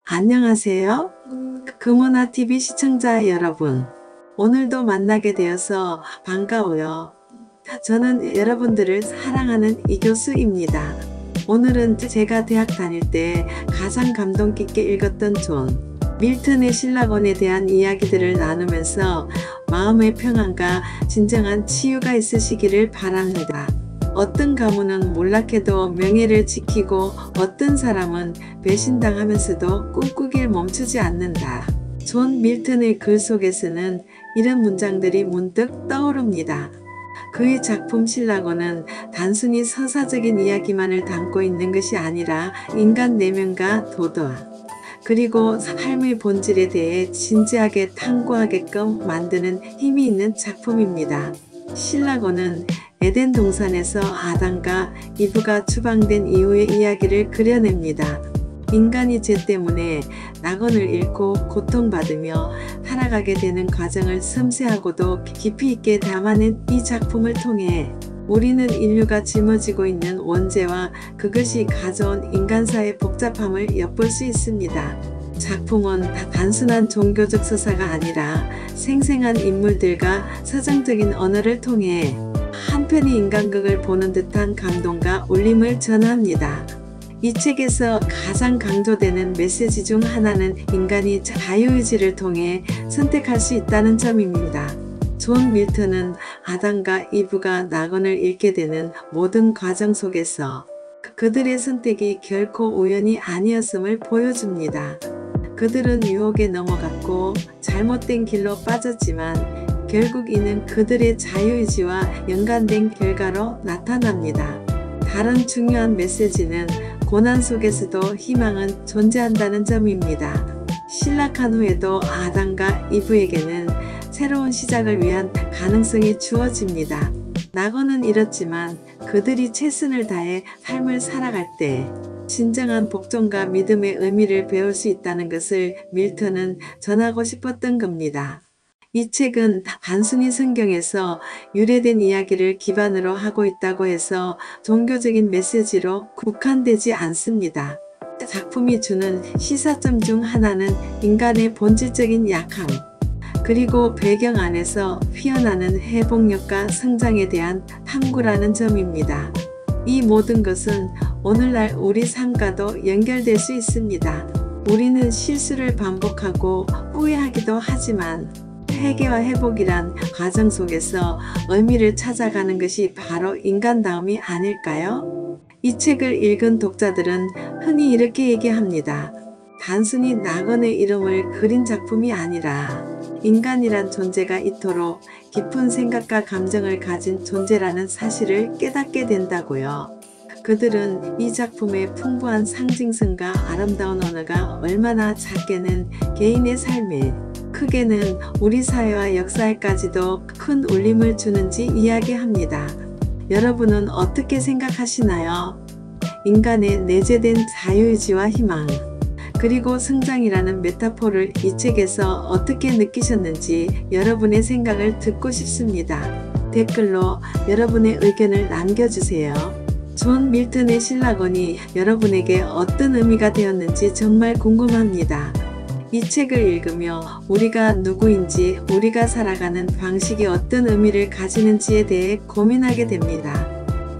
안녕하세요. 금호나TV 시청자 여러분. 오늘도 만나게 되어서 반가워요. 저는 여러분들을 사랑하는 이교수입니다. 오늘은 제가 대학 다닐 때 가장 감동 깊게 읽었던 존 밀턴의 실락원에 대한 이야기들을 나누면서 마음의 평안과 진정한 치유가 있으시기를 바랍니다. 어떤 가문은 몰락해도 명예를 지키고 어떤 사람은 배신당하면서도 꿈꾸길 멈추지 않는다. 존 밀턴의 글 속에서는 이런 문장들이 문득 떠오릅니다. 그의 작품 실락원은 단순히 서사적인 이야기만을 담고 있는 것이 아니라 인간 내면과 도덕, 그리고 삶의 본질에 대해 진지하게 탐구하게끔 만드는 힘이 있는 작품입니다. 실락원은 에덴 동산에서 아담과 이브가 추방된 이후의 이야기를 그려냅니다. 인간이 죄 때문에 낙원을 잃고 고통받으며 살아가게 되는 과정을 섬세하고도 깊이 있게 담아낸 이 작품을 통해 우리는 인류가 짊어지고 있는 원죄와 그것이 가져온 인간사의 복잡함을 엿볼 수 있습니다. 작품은 단순한 종교적 서사가 아니라 생생한 인물들과 서정적인 언어를 통해 한편의 인간극을 보는 듯한 감동과 울림을 전합니다. 이 책에서 가장 강조되는 메시지 중 하나는 인간이 자유의지를 통해 선택할 수 있다는 점입니다. 존 밀턴은 아담과 이브가 낙원을 잃게 되는 모든 과정 속에서 그들의 선택이 결코 우연이 아니었음을 보여줍니다. 그들은 유혹에 넘어갔고 잘못된 길로 빠졌지만 결국 이는 그들의 자유의지와 연관된 결과로 나타납니다. 다른 중요한 메시지는 고난 속에서도 희망은 존재한다는 점입니다. 실락한 후에도 아담과 이브에게는 새로운 시작을 위한 가능성이 주어집니다. 낙원은 잃었지만 그들이 최선을 다해 삶을 살아갈 때 진정한 복종과 믿음의 의미를 배울 수 있다는 것을 밀턴은 전하고 싶었던 겁니다. 이 책은 단순히 성경에서 유래된 이야기를 기반으로 하고 있다고 해서 종교적인 메시지로 국한되지 않습니다. 작품이 주는 시사점 중 하나는 인간의 본질적인 약함, 그리고 배경 안에서 피어나는 회복력과 성장에 대한 탐구라는 점입니다. 이 모든 것은 오늘날 우리 삶과도 연결될 수 있습니다. 우리는 실수를 반복하고 후회하기도 하지만 회개와 회복이란 과정 속에서 의미를 찾아가는 것이 바로 인간다움이 아닐까요? 이 책을 읽은 독자들은 흔히 이렇게 얘기합니다. 단순히 낙원의 이름을 그린 작품이 아니라 인간이란 존재가 이토록 깊은 생각과 감정을 가진 존재라는 사실을 깨닫게 된다고요. 그들은 이 작품의 풍부한 상징성과 아름다운 언어가 얼마나 작게는 개인의 삶에, 크게는 우리 사회와 역사에까지도 큰 울림을 주는지 이야기합니다. 여러분은 어떻게 생각하시나요? 인간의 내재된 자유의지와 희망, 그리고 성장이라는 메타포를 이 책에서 어떻게 느끼셨는지 여러분의 생각을 듣고 싶습니다. 댓글로 여러분의 의견을 남겨주세요. 존 밀턴의 실락원이 여러분에게 어떤 의미가 되었는지 정말 궁금합니다. 이 책을 읽으며 우리가 누구인지, 우리가 살아가는 방식이 어떤 의미를 가지는지에 대해 고민하게 됩니다.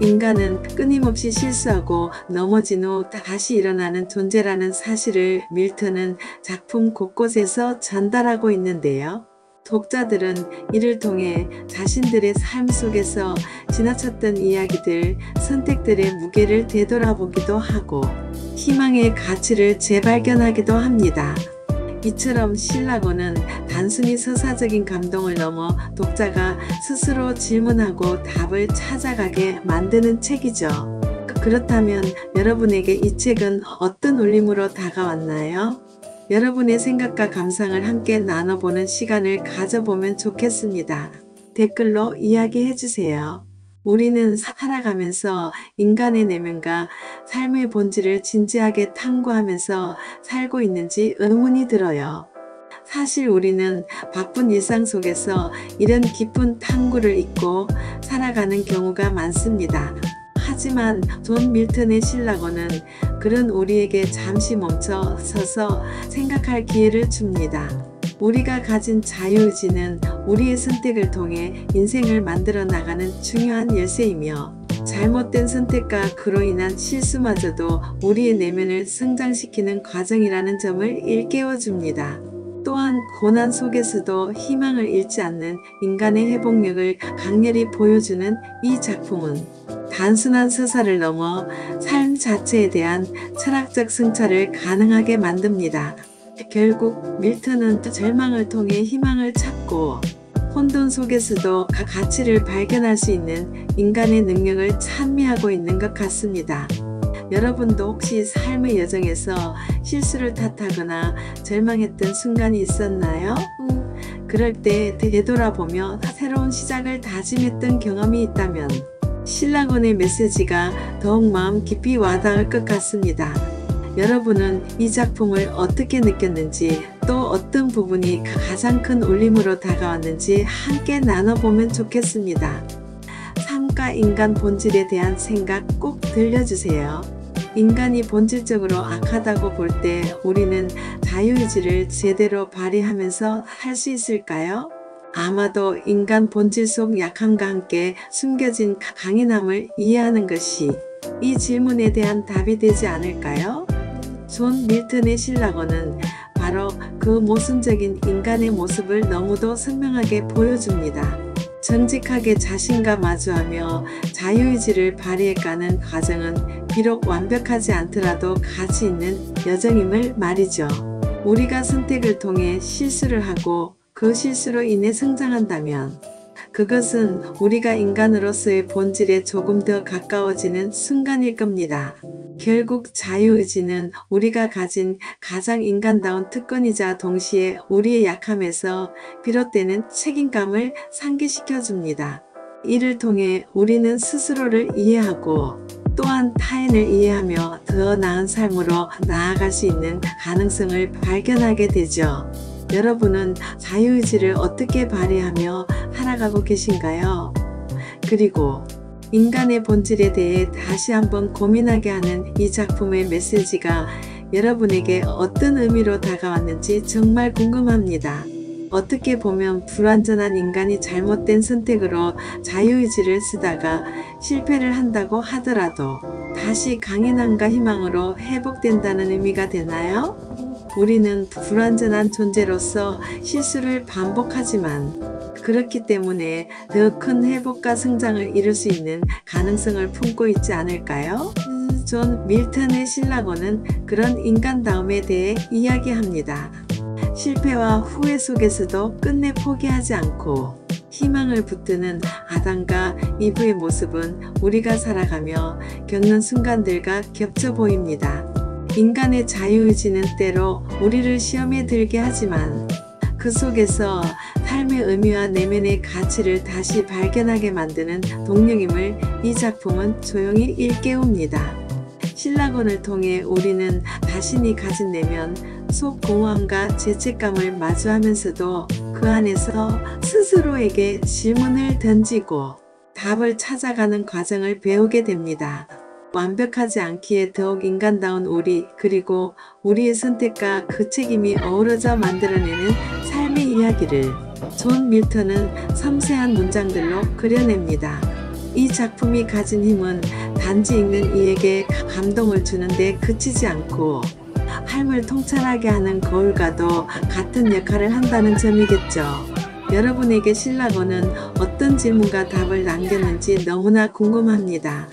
인간은 끊임없이 실수하고 넘어진 후 다시 일어나는 존재라는 사실을 밀턴은 작품 곳곳에서 전달하고 있는데요. 독자들은 이를 통해 자신들의 삶 속에서 지나쳤던 이야기들, 선택들의 무게를 되돌아보기도 하고 희망의 가치를 재발견하기도 합니다. 이처럼 실락원은 단순히 서사적인 감동을 넘어 독자가 스스로 질문하고 답을 찾아가게 만드는 책이죠. 그렇다면 여러분에게 이 책은 어떤 울림으로 다가왔나요? 여러분의 생각과 감상을 함께 나눠보는 시간을 가져보면 좋겠습니다. 댓글로 이야기해주세요. 우리는 살아가면서 인간의 내면과 삶의 본질을 진지하게 탐구하면서 살고 있는지 의문이 들어요. 사실 우리는 바쁜 일상 속에서 이런 깊은 탐구를 잊고 살아가는 경우가 많습니다. 하지만 존 밀턴의 신라고는 글은 우리에게 잠시 멈춰 서서 생각할 기회를 줍니다. 우리가 가진 자유의지는 우리의 선택을 통해 인생을 만들어 나가는 중요한 열쇠이며, 잘못된 선택과 그로 인한 실수마저도 우리의 내면을 성장시키는 과정이라는 점을 일깨워 줍니다. 또한 고난 속에서도 희망을 잃지 않는 인간의 회복력을 강렬히 보여주는 이 작품은 단순한 서사를 넘어 삶 자체에 대한 철학적 성찰을 가능하게 만듭니다. 결국 밀턴은 절망을 통해 희망을 찾고, 혼돈 속에서도 가치를 발견할 수 있는 인간의 능력을 찬미하고 있는 것 같습니다. 여러분도 혹시 삶의 여정에서 실수를 탓하거나 절망했던 순간이 있었나요? 그럴 때 되돌아보며 새로운 시작을 다짐했던 경험이 있다면 신라곤의 메시지가 더욱 마음 깊이 와닿을 것 같습니다. 여러분은 이 작품을 어떻게 느꼈는지, 또 어떤 부분이 가장 큰 울림으로 다가왔는지 함께 나눠보면 좋겠습니다. 삶과 인간 본질에 대한 생각 꼭 들려주세요. 인간이 본질적으로 악하다고 볼 때 우리는 자유의지를 제대로 발휘하면서 할 수 있을까요? 아마도 인간 본질 속 약함과 함께 숨겨진 강인함을 이해하는 것이 이 질문에 대한 답이 되지 않을까요? 존 밀턴의 신라고는 바로 그 모순적인 인간의 모습을 너무도 선명하게 보여줍니다. 정직하게 자신과 마주하며 자유의지를 발휘해가는 과정은 비록 완벽하지 않더라도 가치 있는 여정임을 말이죠. 우리가 선택을 통해 실수를 하고 그 실수로 인해 성장한다면 그것은 우리가 인간으로서의 본질에 조금 더 가까워지는 순간일 겁니다. 결국 자유의지는 우리가 가진 가장 인간다운 특권이자 동시에 우리의 약함에서 비롯되는 책임감을 상기시켜 줍니다. 이를 통해 우리는 스스로를 이해하고 또한 타인을 이해하며 더 나은 삶으로 나아갈 수 있는 가능성을 발견하게 되죠. 여러분은 자유의지를 어떻게 발휘하며 살아가고 계신가요? 그리고 인간의 본질에 대해 다시 한번 고민하게 하는 이 작품의 메시지가 여러분에게 어떤 의미로 다가왔는지 정말 궁금합니다. 어떻게 보면 불완전한 인간이 잘못된 선택으로 자유의지를 쓰다가 실패를 한다고 하더라도 다시 강인함과 희망으로 회복된다는 의미가 되나요? 우리는 불완전한 존재로서 실수를 반복하지만 그렇기 때문에 더 큰 회복과 성장을 이룰 수 있는 가능성을 품고 있지 않을까요? 존 밀턴의 신라고는 그런 인간다움에 대해 이야기합니다. 실패와 후회 속에서도 끝내 포기하지 않고 희망을 붙드는 아담과 이브의 모습은 우리가 살아가며 겪는 순간들과 겹쳐 보입니다. 인간의 자유의지는 때로 우리를 시험에 들게 하지만 그 속에서 삶의 의미와 내면의 가치를 다시 발견하게 만드는 동력임을 이 작품은 조용히 일깨웁니다. 신라곤을 통해 우리는 자신이 가진 내면 속 공허함과 죄책감을 마주하면서도 그 안에서 스스로에게 질문을 던지고 답을 찾아가는 과정을 배우게 됩니다. 완벽하지 않기에 더욱 인간다운 우리, 그리고 우리의 선택과 그 책임이 어우러져 만들어내는 삶의 이야기를 존 밀턴은 섬세한 문장들로 그려냅니다. 이 작품이 가진 힘은 단지 읽는 이에게 감동을 주는데 그치지 않고 삶을 통찰하게 하는 거울과도 같은 역할을 한다는 점이겠죠. 여러분에게 신라고는 어떤 질문과 답을 남겼는지 너무나 궁금합니다.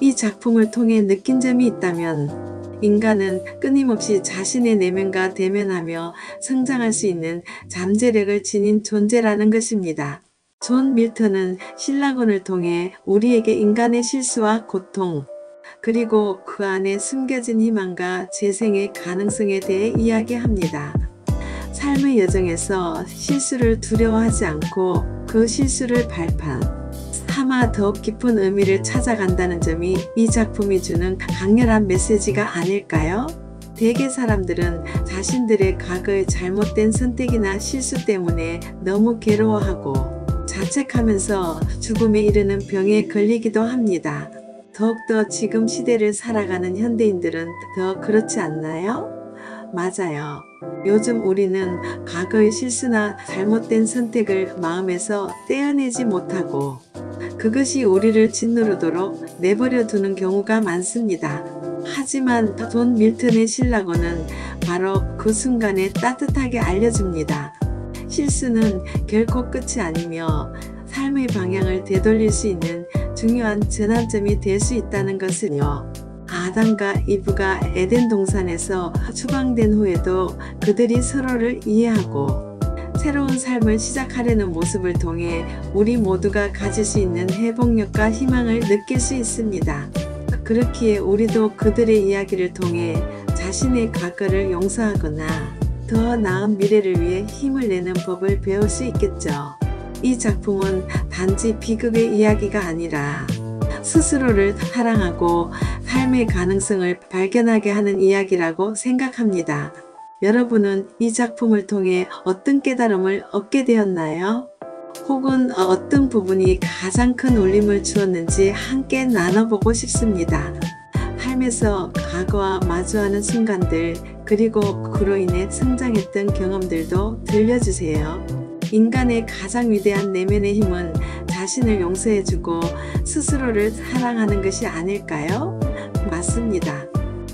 이 작품을 통해 느낀 점이 있다면 인간은 끊임없이 자신의 내면과 대면하며 성장할 수 있는 잠재력을 지닌 존재라는 것입니다. 존 밀턴은 신라곤을 통해 우리에게 인간의 실수와 고통, 그리고 그 안에 숨겨진 희망과 재생의 가능성에 대해 이야기합니다. 삶의 여정에서 실수를 두려워하지 않고 그 실수를 발판, 삼아 더욱 깊은 의미를 찾아간다는 점이 이 작품이 주는 강렬한 메시지가 아닐까요? 대개 사람들은 자신들의 과거의 잘못된 선택이나 실수 때문에 너무 괴로워하고 자책하면서 죽음에 이르는 병에 걸리기도 합니다. 더욱더 지금 시대를 살아가는 현대인들은 더 그렇지 않나요? 맞아요. 요즘 우리는 과거의 실수나 잘못된 선택을 마음에서 떼어내지 못하고 그것이 우리를 짓누르도록 내버려 두는 경우가 많습니다. 하지만 존 밀턴의 신라고는 바로 그 순간에 따뜻하게 알려줍니다. 실수는 결코 끝이 아니며 삶의 방향을 되돌릴 수 있는 중요한 전환점이 될 수 있다는 것을요. 아담과 이브가 에덴 동산에서 추방된 후에도 그들이 서로를 이해하고 새로운 삶을 시작하려는 모습을 통해 우리 모두가 가질 수 있는 회복력과 희망을 느낄 수 있습니다. 그렇기에 우리도 그들의 이야기를 통해 자신의 과거를 용서하거나 더 나은 미래를 위해 힘을 내는 법을 배울 수 있겠죠. 이 작품은 단지 비극의 이야기가 아니라 스스로를 사랑하고 삶의 가능성을 발견하게 하는 이야기라고 생각합니다. 여러분은 이 작품을 통해 어떤 깨달음을 얻게 되었나요? 혹은 어떤 부분이 가장 큰 울림을 주었는지 함께 나눠보고 싶습니다. 삶에서 과거와 마주하는 순간들, 그리고 그로 인해 성장했던 경험들도 들려주세요. 인간의 가장 위대한 내면의 힘은 자신을 용서해주고 스스로를 사랑하는 것이 아닐까요? 맞습니다.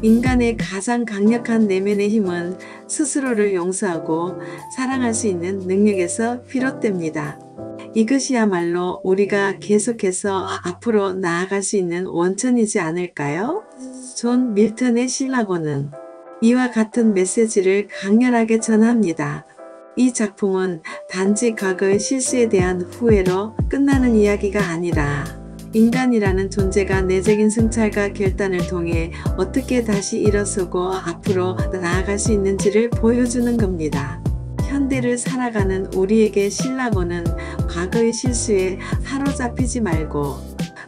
인간의 가장 강력한 내면의 힘은 스스로를 용서하고 사랑할 수 있는 능력에서 비롯됩니다. 이것이야말로 우리가 계속해서 앞으로 나아갈 수 있는 원천이지 않을까요? 존 밀턴의 신라고는 이와 같은 메시지를 강렬하게 전합니다. 이 작품은 단지 과거의 실수에 대한 후회로 끝나는 이야기가 아니라 인간이라는 존재가 내적인 성찰과 결단을 통해 어떻게 다시 일어서고 앞으로 나아갈 수 있는지를 보여주는 겁니다. 현대를 살아가는 우리에게 신라고는 과거의 실수에 사로잡히지 말고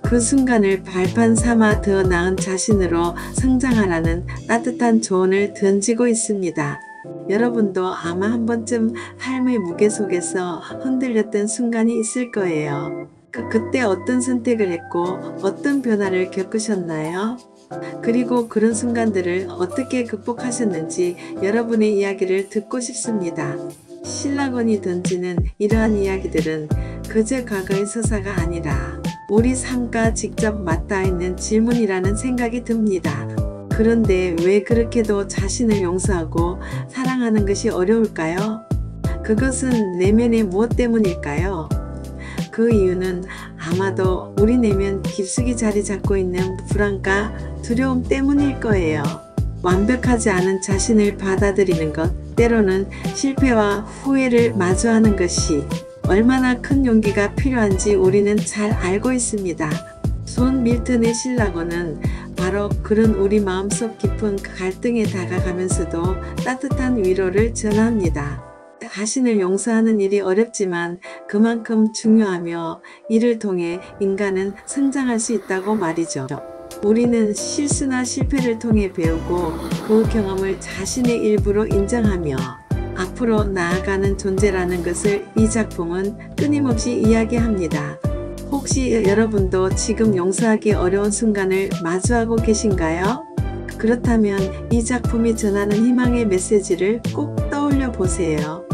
그 순간을 발판 삼아 더 나은 자신으로 성장하라는 따뜻한 조언을 던지고 있습니다. 여러분도 아마 한 번쯤 삶의 무게 속에서 흔들렸던 순간이 있을 거예요. 그때 어떤 선택을 했고 어떤 변화를 겪으셨나요? 그리고 그런 순간들을 어떻게 극복하셨는지 여러분의 이야기를 듣고 싶습니다. 신라곤이 던지는 이러한 이야기들은 그저 과거의 서사가 아니라 우리 삶과 직접 맞닿아 있는 질문이라는 생각이 듭니다. 그런데 왜 그렇게도 자신을 용서하고 사랑하는 것이 어려울까요? 그것은 내면의 무엇 때문일까요? 그 이유는 아마도 우리 내면 깊숙이 자리 잡고 있는 불안과 두려움 때문일 거예요. 완벽하지 않은 자신을 받아들이는 것, 때로는 실패와 후회를 마주하는 것이 얼마나 큰 용기가 필요한지 우리는 잘 알고 있습니다. 존 밀턴의 신라고는 바로 그런 우리 마음속 깊은 갈등에 다가가면서도 따뜻한 위로를 전합니다. 자신을 용서하는 일이 어렵지만 그만큼 중요하며 이를 통해 인간은 성장할 수 있다고 말이죠. 우리는 실수나 실패를 통해 배우고 그 경험을 자신의 일부로 인정하며 앞으로 나아가는 존재라는 것을 이 작품은 끊임없이 이야기합니다. 혹시 여러분도 지금 용서하기 어려운 순간을 마주하고 계신가요? 그렇다면 이 작품이 전하는 희망의 메시지를 꼭 떠올려 보세요.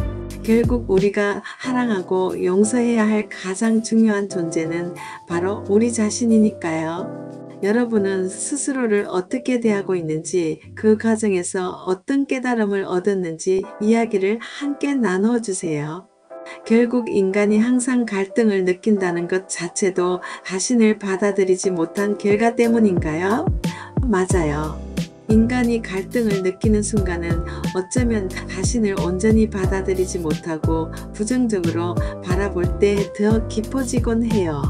결국 우리가 사랑하고 용서해야 할 가장 중요한 존재는 바로 우리 자신이니까요. 여러분은 스스로를 어떻게 대하고 있는지, 그 과정에서 어떤 깨달음을 얻었는지 이야기를 함께 나누어 주세요. 결국 인간이 항상 갈등을 느낀다는 것 자체도 자신을 받아들이지 못한 결과 때문인가요? 맞아요. 인간이 갈등을 느끼는 순간은 어쩌면 자신을 온전히 받아들이지 못하고 부정적으로 바라볼 때 더 깊어지곤 해요.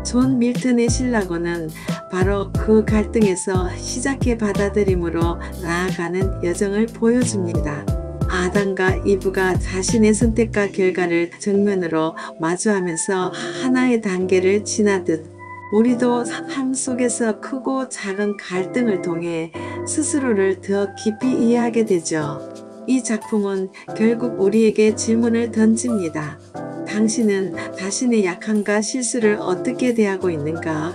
존 밀턴의 신라고는 바로 그 갈등에서 시작해 받아들임으로 나아가는 여정을 보여줍니다. 아담과 이브가 자신의 선택과 결과를 정면으로 마주하면서 하나의 단계를 지나듯 우리도 삶 속에서 크고 작은 갈등을 통해 스스로를 더 깊이 이해하게 되죠. 이 작품은 결국 우리에게 질문을 던집니다. 당신은 자신의 약함과 실수를 어떻게 대하고 있는가?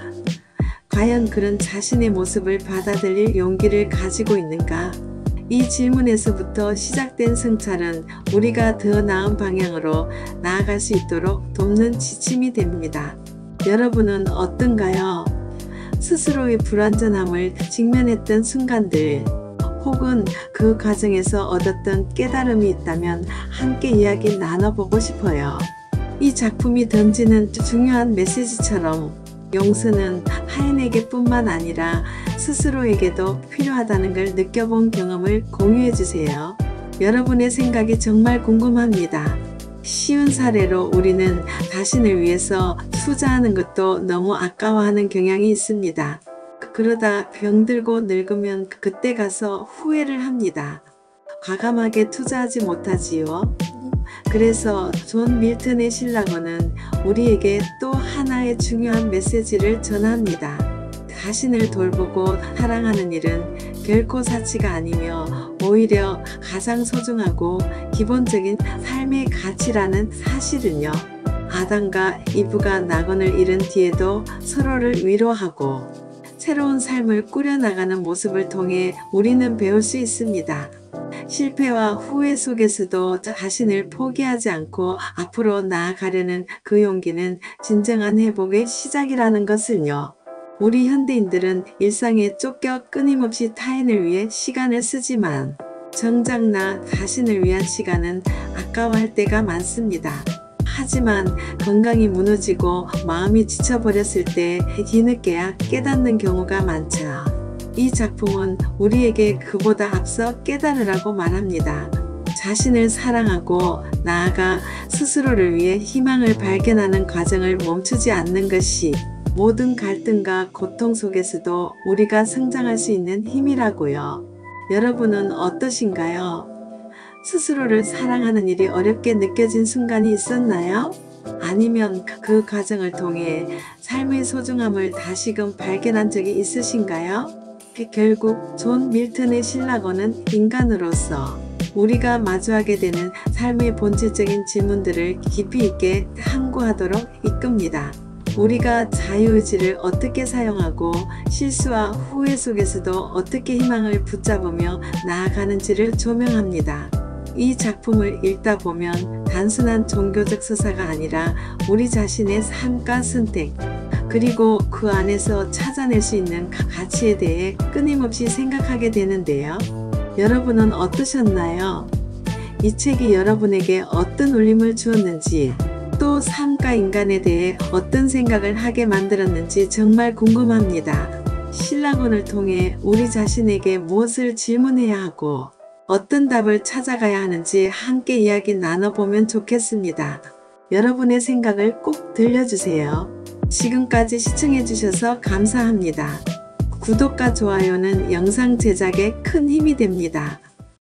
과연 그런 자신의 모습을 받아들일 용기를 가지고 있는가? 이 질문에서부터 시작된 성찰은 우리가 더 나은 방향으로 나아갈 수 있도록 돕는 지침이 됩니다. 여러분은 어떤가요? 스스로의 불완전함을 직면했던 순간들, 혹은 그 과정에서 얻었던 깨달음이 있다면 함께 이야기 나눠보고 싶어요. 이 작품이 던지는 중요한 메시지처럼 용서는 타인에게 뿐만 아니라 스스로에게도 필요하다는 걸 느껴본 경험을 공유해주세요. 여러분의 생각이 정말 궁금합니다. 쉬운 사례로 우리는 자신을 위해서 투자하는 것도 너무 아까워하는 경향이 있습니다. 그러다 병들고 늙으면 그때 가서 후회를 합니다. 과감하게 투자하지 못하지요. 그래서 존 밀턴의 신라고는 우리에게 또 하나의 중요한 메시지를 전합니다. 자신을 돌보고 사랑하는 일은 결코 사치가 아니며 오히려 가장 소중하고 기본적인 삶의 가치라는 사실은요. 아담과 이브가 낙원을 잃은 뒤에도 서로를 위로하고 새로운 삶을 꾸려나가는 모습을 통해 우리는 배울 수 있습니다. 실패와 후회 속에서도 자신을 포기하지 않고 앞으로 나아가려는 그 용기는 진정한 회복의 시작이라는 것을요. 우리 현대인들은 일상에 쫓겨 끊임없이 타인을 위해 시간을 쓰지만 정작 나 자신을 위한 시간은 아까워할 때가 많습니다. 하지만 건강이 무너지고 마음이 지쳐버렸을 때 뒤늦게야 깨닫는 경우가 많죠. 이 작품은 우리에게 그보다 앞서 깨달으라고 말합니다. 자신을 사랑하고 나아가 스스로를 위해 희망을 발견하는 과정을 멈추지 않는 것이 모든 갈등과 고통 속에서도 우리가 성장할 수 있는 힘이라고요. 여러분은 어떠신가요? 스스로를 사랑하는 일이 어렵게 느껴진 순간이 있었나요? 아니면 그 과정을 통해 삶의 소중함을 다시금 발견한 적이 있으신가요? 결국 존 밀턴의 신라고는 인간으로서 우리가 마주하게 되는 삶의 본질적인 질문들을 깊이 있게 탐구하도록 이끕니다. 우리가 자유의지를 어떻게 사용하고 실수와 후회 속에서도 어떻게 희망을 붙잡으며 나아가는지를 조명합니다. 이 작품을 읽다 보면 단순한 종교적 서사가 아니라 우리 자신의 삶과 선택, 그리고 그 안에서 찾아낼 수 있는 가치에 대해 끊임없이 생각하게 되는데요. 여러분은 어떠셨나요? 이 책이 여러분에게 어떤 울림을 주었는지, 또 삶과 인간에 대해 어떤 생각을 하게 만들었는지 정말 궁금합니다. 신라곤을 통해 우리 자신에게 무엇을 질문해야 하고 어떤 답을 찾아가야 하는지 함께 이야기 나눠보면 좋겠습니다. 여러분의 생각을 꼭 들려주세요. 지금까지 시청해주셔서 감사합니다. 구독과 좋아요는 영상 제작에 큰 힘이 됩니다.